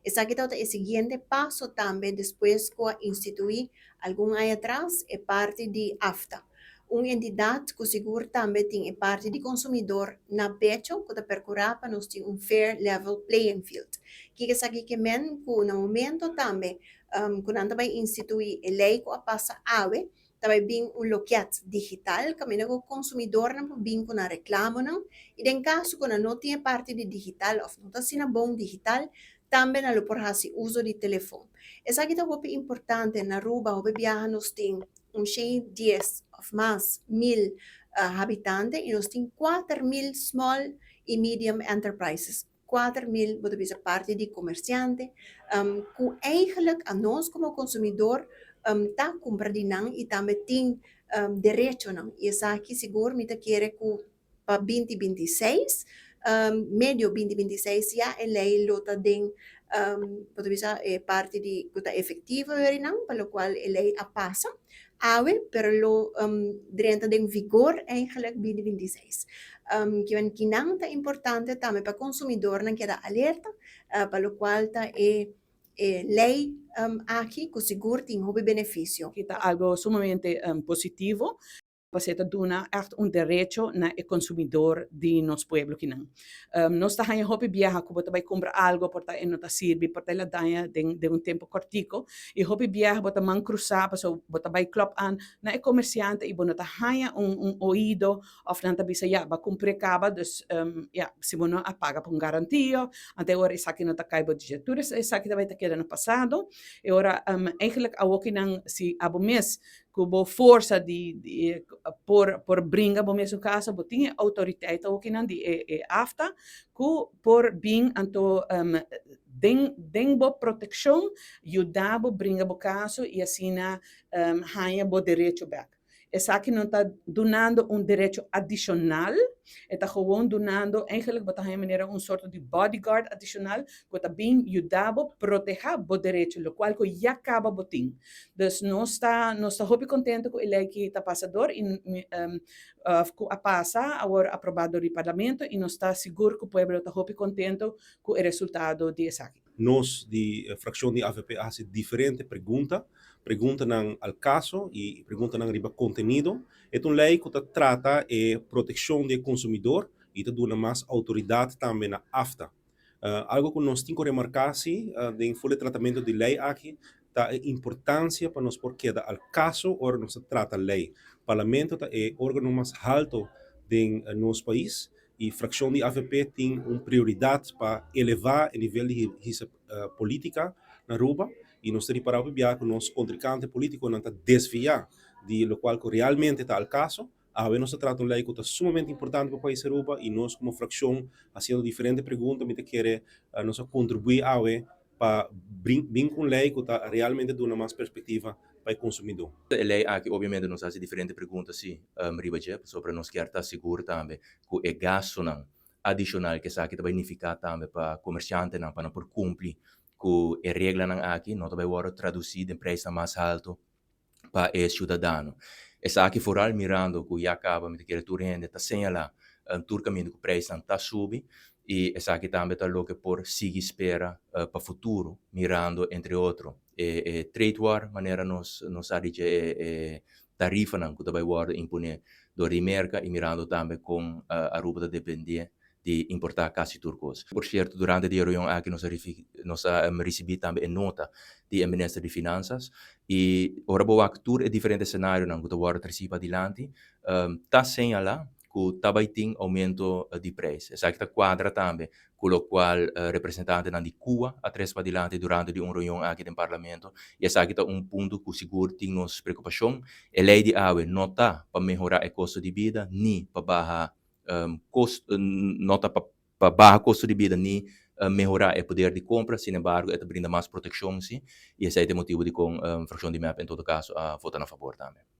Esa que el siguiente paso también después de instituir algún año atrás es parte de AFTA. Una entidad que seguro también tiene parte de consumidor na pecho que te percurar para nos ter un fair level playing field. Que es aquí que men que no momento también quando vai instituir a lei que passa ave também bem um loquet digital que o consumidor não bem com a reclama não e em caso quando não tem parte de digital ou não está sendo bom digital também não por fazer uso de telefone. Essa aqui é uma importante na Aruba ou viaja nós tem cheio 10 ou mais mil habitantes e nós tem 4.000 small e medium enterprises. 4.000 wat is parte de comerciante que eigenlijk a nós como consumidor tá compra de nang e também tem direito não e essa aqui seguro me quer que para 2026 medio 2026 já a lei lota den pode dizer parte de que efetiva não pelo qual a lei a passa ave pero lo dentro de vigor eigenlijk 2026 que é que não tá importante também para consumidor não queda alerta pelo qual tá lei aqui que seguro tem um benefício. Kita algo sumamente positivo. Paseta duna echt un derecho na e consumidor di nos pueblo kinang. Nos ta hanya hopi viaja ko bota bay compra algo porta e nota sirvi porta la daña de un tempo cortico e hopi viaja bota man cruza paso bota bay club an na e comerciante e bonota hanya un oído of nanta bisa ya ba compre caba dus ya si bono apaga por garantio ante ora isa que nota kai budget tours isa que vai ta queda no passado e ora eigenlijk awokinang si abo mes kubo força por bringa bo mesmo casa bo tinha autoriteit ook in die afta ku por bing anto den bo proteção yuda bo bringa bo caso e assina hanha bo direito back. Essa aqui não está donando um direito adicional, está gewoon donando eigenlijk wat hij maneira um soort de bodyguard adicional, que está bem ajudado proteger o direito, lo qual que já acaba botin. Dus não está hope contente com ele que está passador e a passa agora aprovado do parlamento e não está seguro que o povo está hope contente com o resultado dessa aqui. Nós, de fração de AVP, hace diferente pergunta ng al caso e pergunta ng riba contenido. É uma lei que trata a proteção do consumidor e te dá mais autoridade também na AFTA. Algo que nós temos que remarcar, de full tratamento de lei aqui, a importância para nós porque da al caso ora nós trata a lei. O parlamento é o órgão mais alto de nosso país e fração de AVP tem uma prioridade para elevar o nível de política na Aruba e nós temos para ver que nosso contrincante político não está desviar de lo qual que realmente está ao caso. Agora nós tratamos uma lei que está sumamente importante para o país Aruba e nós como fração fazendo diferentes perguntas me quer nós contribuir para vir com lei que está realmente dando mais perspectiva para o consumidor. A lei aqui obviamente nos faz diferentes perguntas sim, riba sobre nós quer estar seguro também que é gasto não adicional que essa aqui vai significar também para comerciante não para por cumprir que a regra não aqui não vai ser traduzida em preço mais alto para o cidadão. Essa aqui foral mirando que já acaba de que tu rende está sem lá turcamente que o preço está subindo e essa aqui também está louca por seguir espera para futuro mirando entre outros trade war maneira nos a dizer tarifa não que vai ser impune do Rimerca e mirando também com a Aruba depender de importar casi turcos. Por certo, durante a reunião aqui nós recebi também nota do Ministro de Finanças e ora boa actor é diferente cenário não que agora participa adiante tá sem lá que também tem aumento de preço. Essa que quadra também com o qual representante de Cuba atrás para adiante durante uma reunião aqui no Parlamento e essa que é ponto que seguro tem nos preocupação a lei de água não está para melhorar o custo de vida nem para baixar nota para baixar custo de vida nem melhorar o poder de compra, sin embargo, это brinda mais proteção, sim, e esse é o motivo de com fração de MEP, em todo caso, a votar a favor também.